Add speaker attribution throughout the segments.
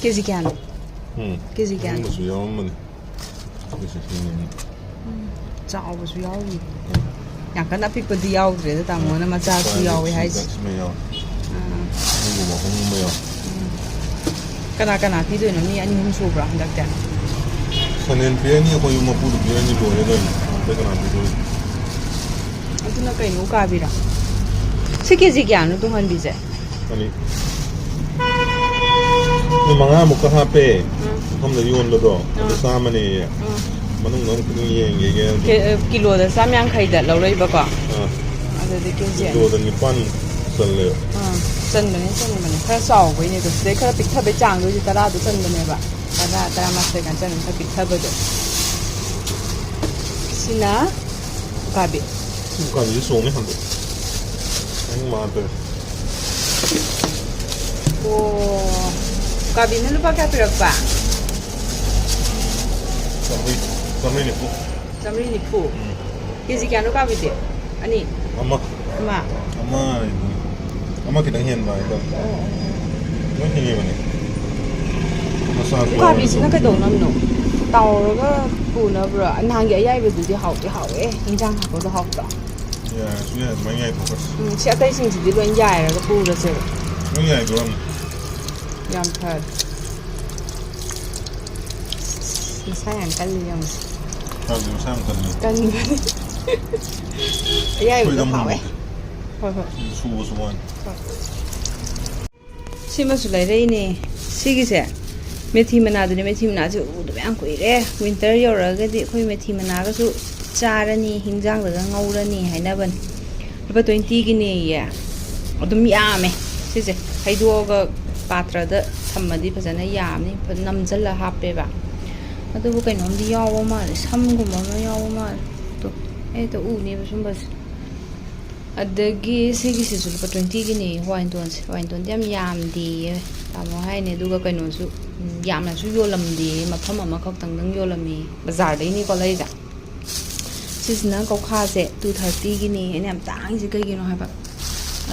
Speaker 1: KG क्या no KG क्या
Speaker 2: मसु यावमन KG हिंगनी
Speaker 1: चाव बसु यावी याकन अपिक पदी यावद्रे द तामोना मचा सु यावे हाइस कना कना पिदोइनो मी अनि हुम सुब्रा हंदक्ते
Speaker 2: सनेन पियानी कोई मपु पियानी लोरेगन बेकना पिदोइ
Speaker 1: अदुना कइनो काबिरा से केजी क्या नो तुहन बिजे
Speaker 2: अनि ni manga muka hape हम द योन लो दो सामने मनुंग नम कुनी ये
Speaker 1: किलो द साम्यांग खैदा लौरै बको अदि केजी
Speaker 2: किलो द निपान चले
Speaker 1: ꯆꯟꯕꯅꯦ ꯈꯔ ꯆꯥꯎꯕꯩꯅꯦ ꯑꯗꯣ ꯁꯤꯗꯩ ꯈꯔ ꯄꯤꯛꯊꯕꯩ ꯆꯥꯡꯗꯣꯏꯁꯦ 10ꯗꯣ ꯆꯟꯕꯅꯦꯕ 10 11 ꯀꯥꯟ ꯆꯟꯕ ꯈꯔ ꯄꯤꯛꯊꯕꯗꯣ ꯁꯤꯅ ꯎꯀꯥꯕꯤ
Speaker 2: 우까비 송네 한데 아니 마데
Speaker 1: 오 우까비는 루파 kya pirakpa
Speaker 2: samri ni pu
Speaker 1: keji kya no ukabi de ani
Speaker 2: ama kita hian ba ito no hingi bane
Speaker 1: ukabi sina ka dong nam no tawraga punabra anhangi ayaibadudi hauti hawe injang hakodo hauta
Speaker 2: ya suya mai ngai focus
Speaker 1: si atai singsi loi yairaga purase
Speaker 2: no yai grom
Speaker 1: yam thad sayang kali yam
Speaker 2: sang
Speaker 1: kan ayaibadu hawe सिमसु लैरैने सिगिसे मेथी मनादुने मेथी मनासे उदबे याम कुइरे winter यौरगदि खोइ मेथी मनागसु चारनी हिंजांगदगा ngौरनी हाइनाबन रुपा 20 गिने या अदुम यामे सिसे हैदोगा पात्रदा थम्मदि फजना यामनि नमजल्ला हापेबा अदुबु कैनोमदि यावो माले समगुमा यावो माले तो ए तो उने बसुंबस अदगी सिगिसिसु रुपा 20 गिने वाइनटोन याम यामदि तामो हाइने दुगा कैनोसु यामनासु योलमदि मफम अमा खक्तंगदंग योलमी बाजारदैनि को लैजा सिसना कौखासे 230 गिने एने याम तांगसि कैगिनो हाबा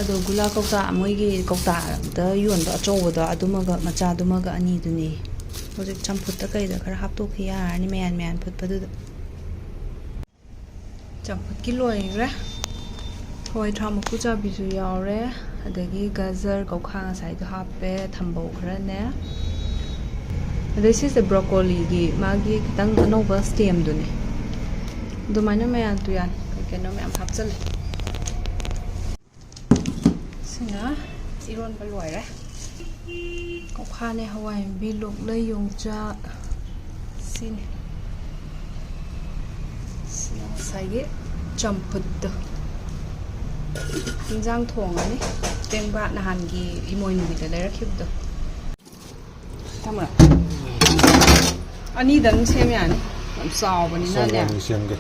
Speaker 1: अदो गुला कौता मोइगी कौता द योनदो अचौबदो अदुमगा मचादुमगा अनि दुनि होजिक चम्फुत्ता कैदा खरा हापतोखि यारनि मयान फुटपदु चम्फुत कि लोइग्रे हवाई थ्रामकु चाबिसु यावरे अदगी गाजर कौखा ngasai hape thambau kharane this is the broccoli gi magi kitang anova stem dune dumana mayan tu yan keno mayam hapchal sina iron balwai re kौखा ne hawai bi lok lai yongcha sin sina sai champut हिंजांग थोंगानी टेंबा नहानगी इमोय नुबिदा लेरखिबदो तमरा अनि दन सेमयानी हम सावबनी ना ने
Speaker 2: सेमगे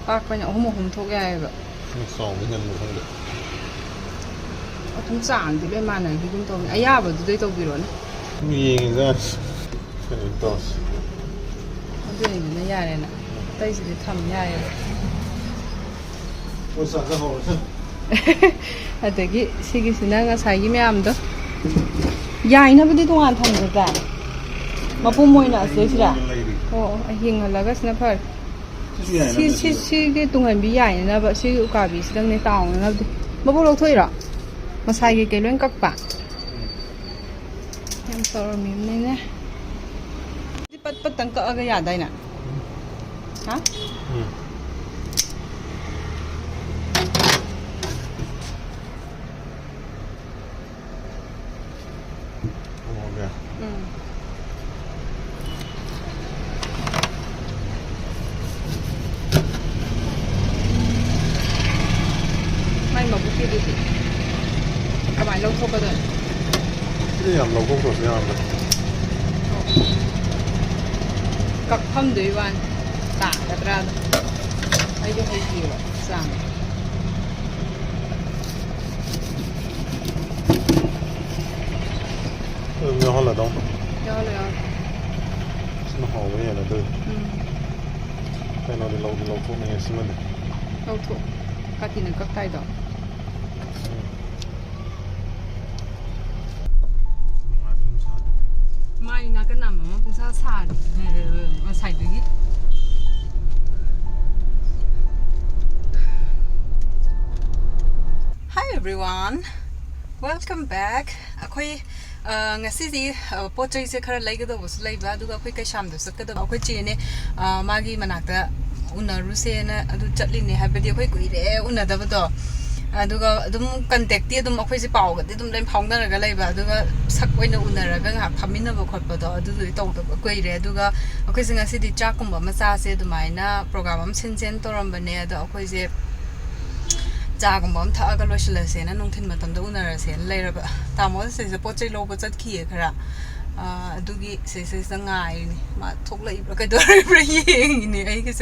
Speaker 1: पाक पने अहुम थोक यायबा
Speaker 2: सावबनी none मुखंगे
Speaker 1: अथुम चांग दि बे माना gi dum to ayaba du dei to biro ne
Speaker 2: mi yinga kani tos
Speaker 1: adui ne yare na tai si de tham yaye
Speaker 2: osa ga ho
Speaker 1: अदगी सिगिसिना ngasai मैमदो याइनबदि तोंगान थमजता मपुम मोइना सेसिरा ओ हिंगलगा सिना फर सी के तुंगन बि याइनबा सि उकाबि सिदंग ने ताउनबदि मबो लोथोइरा मसाइ के लोइन कक्पा याम तोर मिमने ने दि पत पत तंग कगा यादाइना हा mai mà bukit itu, kamai lau thok ada.
Speaker 2: Ini yang lau kok tu yang ada.
Speaker 1: Kak ham doi wan, tak ada berada. Ayo hai kira, sang.
Speaker 2: Yang hal ada.
Speaker 1: Yang hal ya.
Speaker 2: Semua hawa ya ada. Kan ada lau kok ni semua ni.
Speaker 1: Lau thok, kaki nak kak tai dah.
Speaker 3: mai na cái nằm mà cũng xa xa mà xài được gì
Speaker 1: Hi everyone, welcome back. Akhoi ngasi pot chai se khara lai ga do bus lai ba du ga khoi kai sham do sak da akhoi chi ne magi manak da unaru se na adu chatli ne ha bedi akhoi kui re una da ba do adu ga adum contact ti adum akhoi se pau ga ti dum lai phang da ga lai ba adu ga sak oina unara ga ha phamina ba khot ba do adu du tong da kui re adu ga akhoi se ngasi di cha kum ba ma sa se du mai na program am sen sen toram ba ne adu akhoi se Jagum bomb Taga Loshless and Nuntin Matam Donors and later Tamos says a potty low but at Kiakara. Dugi says the eye, my talk like a door in the Agas.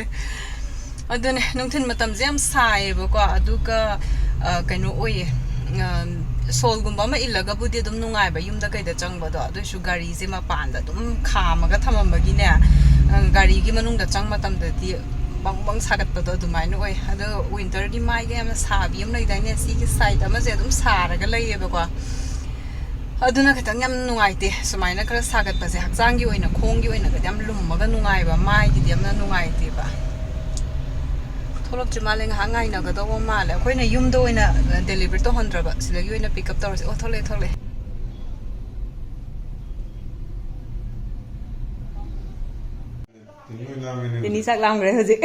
Speaker 1: I don't Nuntin Matam Zam Sai, Boka, Duka, Kanoe, Solgumbama Ilaga Budidum Nungai, but Yum the Kai the Jungba, the Sugari Zima Panda, Kam, Gatama Magina, and Gari Gimanung the Jangmatam the bang sagat pa do dumai no oi ado winter di mai game sabi am lai dai ne si ki site ama je dum sara ga lai ba kwa aduna khatang yam nungai te sumai na kra sagat pa se hakjang gi oina khong gi oina ga yam lum ma ga nungai ba mai gi yam na nungai te ba tholok chima leng hangai na ga do ma le khoi na yum do oina deliver to hondra ba sida gi oina pick up tor se o thole Ini sak lam rồi hả chị?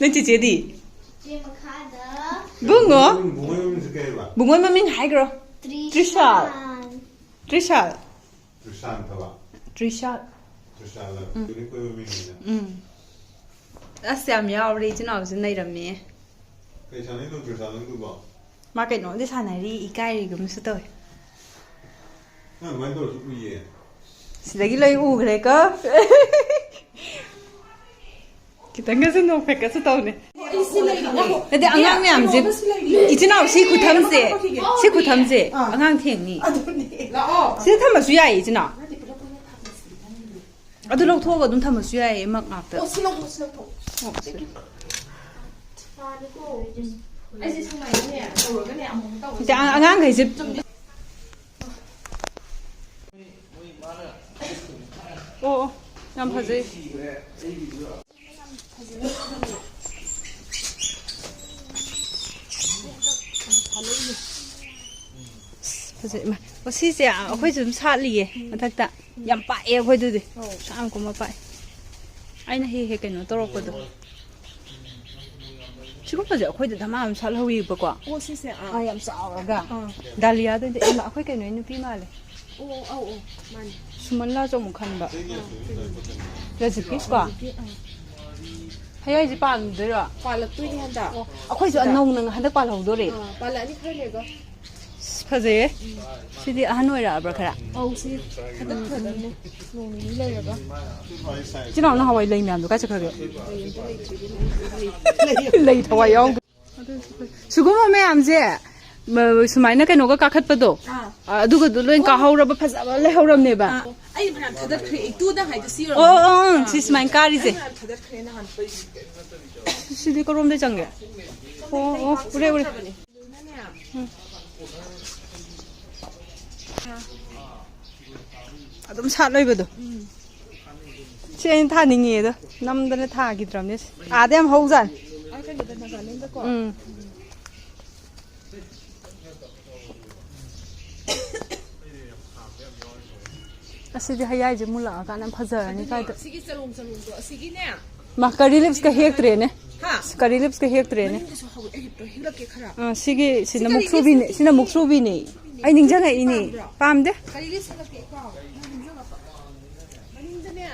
Speaker 1: Nên chị đi. Bungo? Bungo mà mình hay rồi. Trishal. Trishal. Trishal. Xem nhau đi chứ nào chứ này làm gì? Mà cái nó đi sang này đi, cái gì cũng sẽ tới. Lagi lagi cái cơ. Kita nggak senang pakai setahun ni. Nanti angang ni am je. Itu nak si kutam je, angang tiang ni. Si thama suya itu nak. Aduh lok thua kadun thama suya mak ngap tu. Jadi angang kai je. Oh, yang pasal. Pasal mah, pasal saya, aku itu saat liye, macam tak, yang pakai aku itu deh, sama aku mau pakai. Aina hehe kan, torok itu. Cukup pasal aku itu tamam salah hui berkuah.
Speaker 3: oh si se
Speaker 1: Ayam sawo ga. Dahlia tu, emak aku kan ini pima le.
Speaker 3: oh man
Speaker 1: Suman lah jom kan ba. Rezeki ba. Hay gì bạn đấy à?
Speaker 3: pa la tui ni handa
Speaker 1: Aku itu anong nang hendak palau dore.
Speaker 3: pa la ni khale ga
Speaker 1: Fazer. Sidi anu era berkara.
Speaker 3: oh si hada khale ni no ni le ga
Speaker 1: Chỉ nào nó hỏi lấy miếng đồ cái gì cái. Lấy thôi ông. Sugum mà em gì? Mà sumai na cái nó có khát bado. Du cái lên cá hậu ra bắp phật lấy hậu ra nè ba.
Speaker 3: ai bran thadar khre tu da hai da si ro
Speaker 1: Si sumai cá đi gì?
Speaker 3: thadar khre na han pai
Speaker 1: Sidi có rom đấy chẳng vậy? Ure. Adum sát lấy bado. Trên thà ninh nghề đó, năm đó thà kỹ thuật đấy. Đem hậu dần.
Speaker 3: ai kan da na ganin da ko
Speaker 1: Asidi hayai je mula ka nam phazar ni kai ta.
Speaker 3: sigi salum do sigi ne
Speaker 1: Ma curry lips ka hek tre ne.
Speaker 3: ha
Speaker 1: Curry lips ka hek tre ne.
Speaker 3: so hawo e to hira ke khara
Speaker 1: Sigi sina muksu bi ne. Ai ning jang ai ni. Pam de.
Speaker 3: kali li sa ke ko ni jo ga pa maning da ne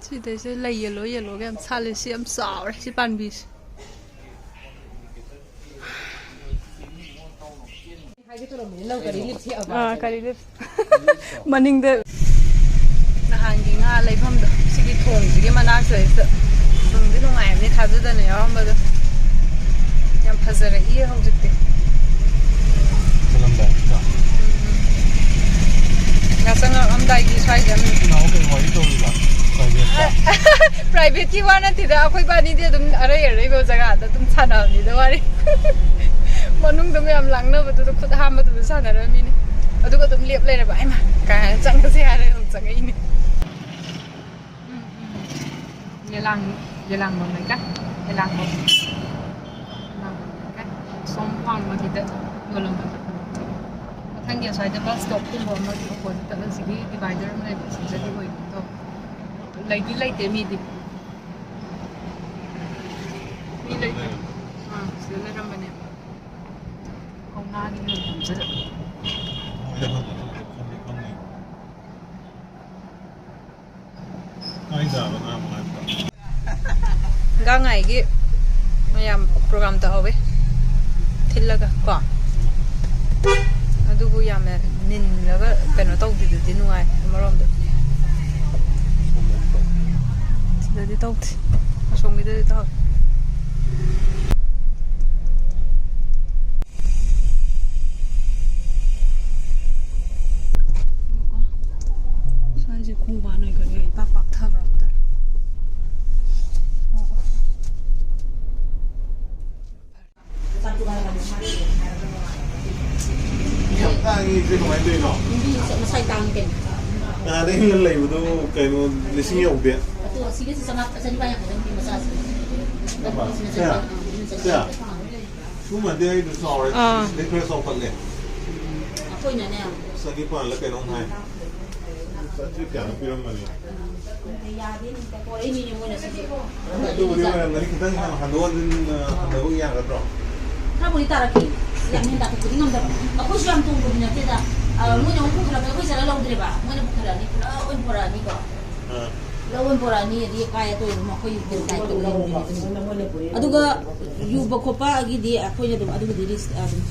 Speaker 1: Si de se lai yellow cái sa le si am sao si pan bi.
Speaker 3: hai ke to me lo kali li thi
Speaker 1: Curry lips. Maning de. Na hang gi nga lai pham da. Sigi thong sigi manak se. Thong di no ngai ni thadu da ne yam ba da. Yam phazar ai ho jikte.
Speaker 2: Salam dah.
Speaker 1: Ngasang am dai gi sai jam.
Speaker 2: Nah, okay, why itu lah?
Speaker 1: Private ki wana ti da akhoi ba ni de dum arai arai bo jaga da dum chana ni da wari
Speaker 3: ꯃꯅꯨꯡꯗ ꯃꯌꯥꯝ ꯂꯥꯡꯅꯕꯗꯨꯗ ꯈꯨꯠ ꯍꯥꯝꯕꯗꯨꯗ ꯁꯥꯟꯅꯔꯝꯃꯤꯅꯤ ꯑꯗꯨꯒ ꯑꯗꯨꯝ ꯂꯦꯞ ꯂꯩꯔꯕ ꯑꯩꯃ ꯀꯥꯏꯅ ꯆꯪꯉꯁꯦ ꯍꯥꯏꯔ ꯑꯗꯨꯝ ꯆꯪꯉꯛꯏꯅꯤ yelang này cách yelang một cách xong hoàng mà thì tận người làm được thanh nhiều xoay từ bus stop từ bờ mà thì có tận là gì divider này bị chỉ ra đi rồi thôi lấy tiền mi đi mi lấy xíu lấy râm bên này không na đi mình làm rất ga ngày cái mayam program ta hobe thillaga ko adugu yame nin laga kano tawdi di nuai marom de sidadi tawdi asomi de taw 사이즈 공부하는 거 여기 빡빡 타버렸다.
Speaker 2: Tangi itu kemana tu no?
Speaker 4: Ini saya tangken.
Speaker 2: Nah, ada yang lain itu kayak mau lising ya ubi.
Speaker 4: Itu sih sangat banyak orang di masak.
Speaker 2: Apa? Saya. Cuma dia itu soal, dia kira soal pelak.
Speaker 4: Apa ini ni?
Speaker 2: Sagi pan lah kayak orang hai. Satu kan piram mana?
Speaker 4: Ini ni mana sih?
Speaker 2: Itu dia orang dari kita yang handuan yang kerja.
Speaker 4: Kenapa ditarik? Yang ni tak kuning am dah. Aku siam tu punya kita. Mu yang aku kerja aku salah lawan dia bah. Mu yang kerja ni, lawan pora ni ko. Lawan pora ni dia kaya tu rumah aku yang kaya tu lawan. Aduga you bakopa agi dia aku yang tu aduga diri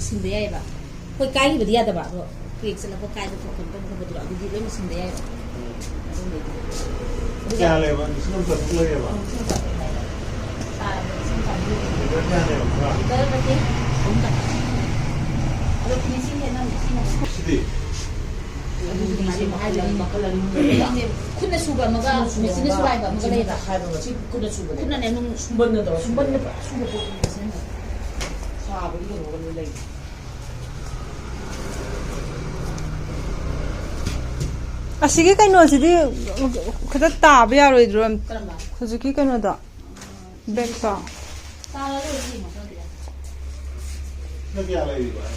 Speaker 4: sindaya bah. Kau kaya ni dia ada bah. Kau ikut aku kaya tu kau betul aduga dia ni sindaya.
Speaker 2: Kaya lewan, semua betul ya bah. Sedih.
Speaker 4: Kuna suga maga mesin suga ba maga leba kuna suga kuna ne nung sumban na suga ko sa ba ito mo lay
Speaker 1: asige kaino sidi khata tabe yaroi drum
Speaker 4: karamba
Speaker 1: hojiki kaino da back sa
Speaker 4: tala lo ji mo dia
Speaker 2: Lagi apa lagi bah?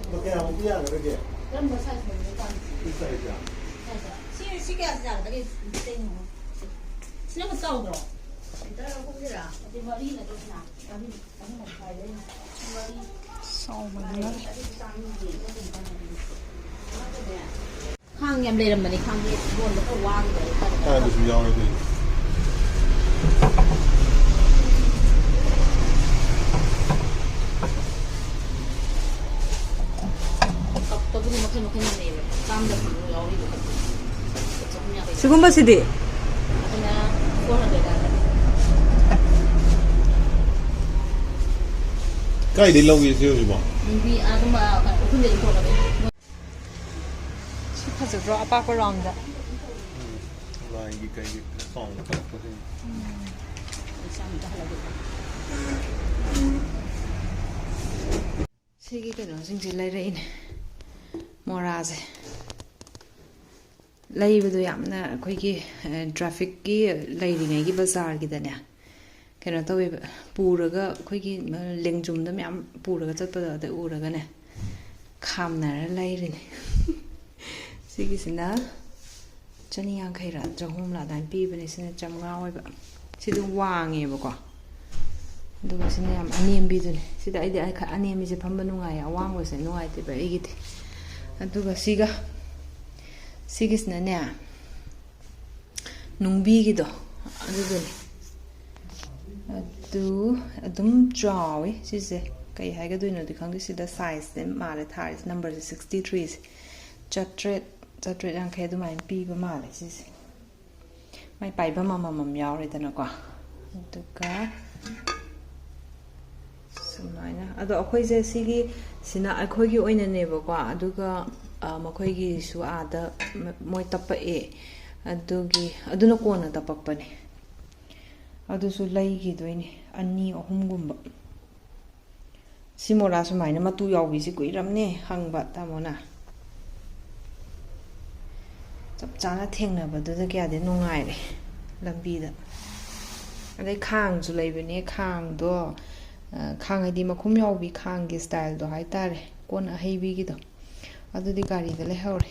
Speaker 2: Lagi apa dia lagi?
Speaker 4: karamba size mo kan
Speaker 2: Bisa aja.
Speaker 4: si kaya sa dali ting mo sino mo tao bro dara ko dira di mari na na kami mo kaya ni mari
Speaker 1: sau mana
Speaker 4: hang yam le ram ni hang ni bon ko wang de
Speaker 2: Ah, itu semua orang itu.
Speaker 4: Toguri makan ni tam da ko yawi ko
Speaker 1: 지금 봐 시디
Speaker 4: kena 400 dah
Speaker 2: Kaya di lawan itu juga.
Speaker 4: Mungkin aku mah aku jadi kau lagi.
Speaker 1: 하지 bro apa ko round da
Speaker 2: Lagi kayak song tak pun.
Speaker 1: 시기 그노싱지 레레인 모라제 ꯂꯩꯕꯗꯣ ꯌꯥꯝꯅ ꯑꯩꯈꯣꯏꯒꯤ ꯇ꯭ꯔꯥꯐꯤꯛꯀꯤ ꯂꯩꯔꯤꯉꯩꯒꯤ ꯕꯖꯥꯔꯒꯤꯗꯅꯦ ꯀꯩꯅꯣ ꯇꯧꯋꯦꯕ ꯄꯨꯔꯒ ꯑꯩꯈꯣꯏꯒꯤ ꯂꯦꯡꯖꯨꯝꯗ ꯃꯌꯥꯝ ꯄꯨꯔꯒ ꯆꯠꯄꯗꯣ ꯑꯗ ꯎꯔꯒꯅꯦ ꯈꯥꯝꯅꯔ ꯂꯩꯔꯤꯅꯦ ꯁꯤꯒꯤꯁꯤꯅ 150ꯔ 300ꯔ ꯑꯗꯨꯃꯥꯏꯅ ꯄꯤꯕꯅꯦ ꯁꯤꯅ 500 ꯑꯣꯏꯕ ꯁꯤꯗꯤ ꯋꯥꯡꯉꯦꯕꯀꯣ ꯑꯗꯨꯒ ꯁꯤꯅ ꯌꯥꯝ ꯑꯅꯦꯝꯕꯤꯗꯨꯅꯦ ꯁꯤꯗ ꯑꯩꯗꯤ ꯑꯅꯦꯝꯕꯤꯁꯦ ꯐꯝꯕ ꯅꯨꯡꯉꯥꯏꯌꯦ ꯑꯋꯥꯡꯕꯁꯦ ꯅꯨꯡꯉꯥꯏꯇꯦꯕ ꯑꯩꯒꯤꯗꯤ ꯑꯗꯨꯒ 시기스나네 농비기도 아주더니 아두 아둠 좌위 시세 kay 하이가도이노디 강디시다 사이즈 마레 타이스 넘버 63 ꯆꯠꯇ꯭ꯔꯦꯠ ꯌꯥꯡꯈꯩ ꯑꯗꯨꯃꯥꯏꯅ ꯄꯤꯕ ꯃꯥꯜꯂꯦ ꯁꯤꯁꯦ ꯃꯥꯏ ꯄꯥꯏꯕ ꯑꯃꯃꯝ ꯌꯥꯎꯔꯦꯗꯅꯀꯣ ꯑꯗꯨꯒ ꯁꯨꯃꯥꯏꯅ ꯑꯗꯣ ꯑꯩꯈꯣꯏꯁꯦ ꯁꯤꯅ ꯑꯩꯈꯣꯏꯒꯤ ꯑꯣꯏꯅꯅꯦꯕꯀꯣ ꯑꯗꯨꯒ ꯃꯈꯣꯏꯒꯤꯁꯨ ꯑꯥꯗ ꯃꯣꯏ ꯇꯞꯄꯛꯑꯦ ꯑꯗꯨꯅ ꯀꯣꯟꯅ ꯇꯞꯄꯛꯄꯅꯦ ꯑꯗꯨꯁꯨ ꯂꯩꯈꯤꯗꯣꯏꯅꯦ 2-3 ꯒꯨꯝꯕ ꯁꯤ ꯃꯣꯔꯥ ꯁꯨꯃꯥꯏꯅ ꯃꯇꯨ ꯌꯥꯎꯕꯤꯁꯤ ꯀꯨꯏꯔꯝꯅꯦ ꯍꯪꯕ ꯇꯥꯃꯣꯅ ꯆꯞ ꯆꯥꯅ ꯊꯦꯡꯅꯕꯗꯨꯗ ꯀꯌꯥꯗꯤ ꯅꯨꯡꯉꯥꯏꯔꯦ ꯂꯝꯕꯤꯗ ꯑꯗꯩ ꯈꯥꯡꯁꯨ ꯂꯩꯕꯅꯦ ꯈꯥꯡꯗꯣ ꯈꯥꯡ ꯍꯥꯏꯗꯤ ꯃꯈꯨꯝ ꯌꯥꯎꯕꯤ ꯈꯥꯡꯒꯤ ꯁ꯭ꯇꯥꯏꯜꯗꯣ ꯍꯥꯏꯇꯥꯔꯦ ꯀꯣꯟ ꯑꯍꯩꯕꯤꯒꯤꯗꯣ ꯑꯗꯨꯗꯤ ꯒꯥꯔꯤꯗ ꯂꯩꯍꯧꯔꯦ